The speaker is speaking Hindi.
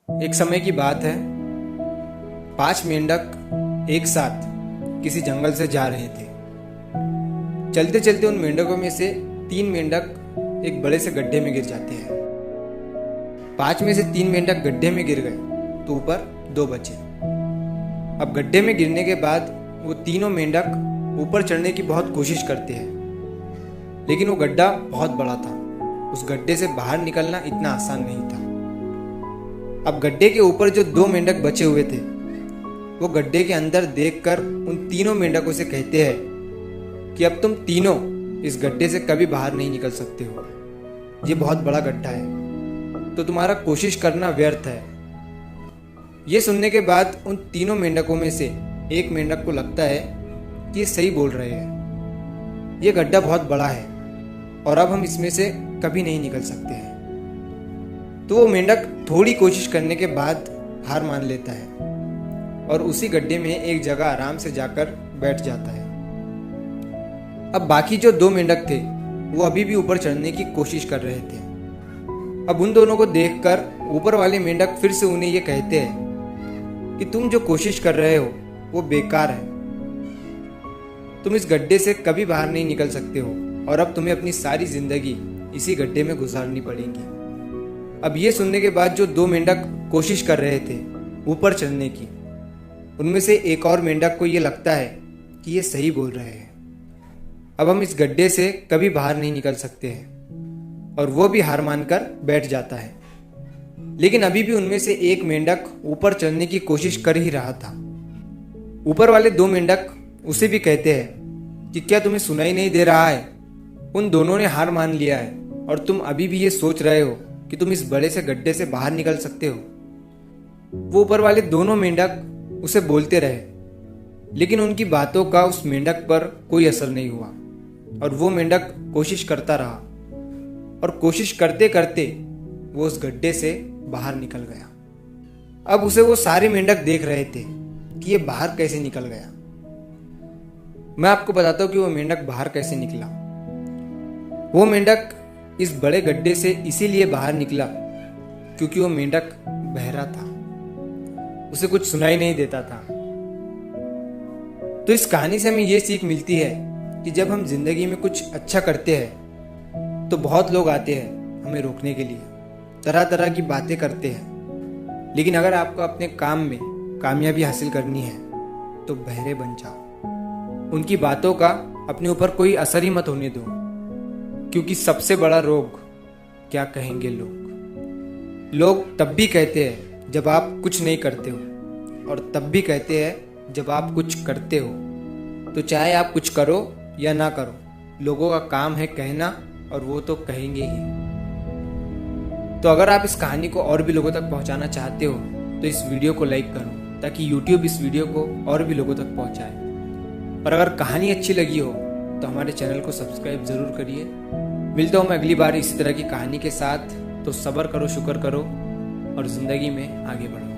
एक समय की बात है। 5 मेंढक एक साथ किसी जंगल से जा रहे थे। चलते चलते उन मेंढकों में से 3 मेंढक एक बड़े से गड्ढे में गिर जाते हैं। 5 में से 3 मेंढक गड्ढे में गिर गए तो ऊपर 2 बचे। अब गड्ढे में गिरने के बाद वो तीनों मेंढक ऊपर चढ़ने की बहुत कोशिश करते हैं, लेकिन वो गड्ढा बहुत बड़ा था। उस गड्ढे से बाहर निकलना इतना आसान नहीं था। अब गड्ढे के ऊपर जो 2 मेंढक बचे हुए थे, वो गड्ढे के अंदर देखकर उन तीनों मेंढकों से कहते हैं कि अब तुम तीनों इस गड्ढे से कभी बाहर नहीं निकल सकते हो। ये बहुत बड़ा गड्ढा है, तो तुम्हारा कोशिश करना व्यर्थ है। ये सुनने के बाद उन तीनों मेंढकों में से एक मेंढक को लगता है कि ये सही बोल रहे हैं। ये गड्ढा बहुत बड़ा है और अब हम इसमें से कभी नहीं निकल सकते हैं। तो वो मेंढक थोड़ी कोशिश करने के बाद हार मान लेता है और उसी गड्ढे में एक जगह आराम से जाकर बैठ जाता है। अब बाकी जो 2 मेंढक थे वो अभी भी ऊपर चढ़ने की कोशिश कर रहे थे। अब उन दोनों को देखकर ऊपर वाले मेंढक फिर से उन्हें ये कहते हैं कि तुम जो कोशिश कर रहे हो वो बेकार है। तुम इस गड्ढे से कभी बाहर नहीं निकल सकते हो और अब तुम्हें अपनी सारी जिंदगी इसी गड्ढे में गुजारनी पड़ेगी। अब ये सुनने के बाद जो 2 मेंढक कोशिश कर रहे थे ऊपर चढ़ने की, उनमें से एक और मेंढक को ये लगता है कि ये सही बोल रहे हैं। अब हम इस गड्ढे से कभी बाहर नहीं निकल सकते हैं और वो भी हार मानकर बैठ जाता है। लेकिन अभी भी उनमें से एक मेंढक ऊपर चढ़ने की कोशिश कर ही रहा था। ऊपर वाले 2 मेंढक उसे भी कहते हैं कि क्या तुम्हें सुनाई नहीं दे रहा है? उन दोनों ने हार मान लिया है और तुम अभी भी ये सोच रहे हो कि तुम इस बड़े से गड्ढे से बाहर निकल सकते हो। वो ऊपर वाले दोनों मेंढक उसे बोलते रहे, लेकिन उनकी बातों का उस मेंढक पर कोई असर नहीं हुआ और वो मेंढक कोशिश करता रहा और कोशिश करते करते वो उस गड्ढे से बाहर निकल गया। अब उसे वो सारे मेंढक देख रहे थे कि ये बाहर कैसे निकल गया। मैं आपको बताता हूँ कि वो मेंढक बाहर कैसे निकला। वो मेंढक इस बड़े गड्ढे से इसीलिए बाहर निकला क्योंकि वो मेंढक बहरा था, उसे कुछ सुनाई नहीं देता था। तो इस कहानी से हमें ये सीख मिलती है कि जब हम जिंदगी में कुछ अच्छा करते हैं तो बहुत लोग आते हैं हमें रोकने के लिए, तरह तरह की बातें करते हैं। लेकिन अगर आपको अपने काम में कामयाबी हासिल करनी है तो बहरे बन जाओ। उनकी बातों का अपने ऊपर कोई असर ही मत होने दो, क्योंकि सबसे बड़ा रोग क्या कहेंगे लोग। लोग तब भी कहते हैं जब आप कुछ नहीं करते हो और तब भी कहते हैं जब आप कुछ करते हो। तो चाहे आप कुछ करो या ना करो, लोगों का काम है कहना और वो तो कहेंगे ही। तो अगर आप इस कहानी को और भी लोगों तक पहुंचाना चाहते हो तो इस वीडियो को लाइक करो ताकि YouTube इस वीडियो को और भी लोगों तक पहुंचाए। और अगर कहानी अच्छी लगी हो तो हमारे चैनल को सब्सक्राइब जरूर करिए। मिलता हूँ मैं अगली बार इसी तरह की कहानी के साथ। तो सब्र करो, शुक्र करो और जिंदगी में आगे बढ़ो।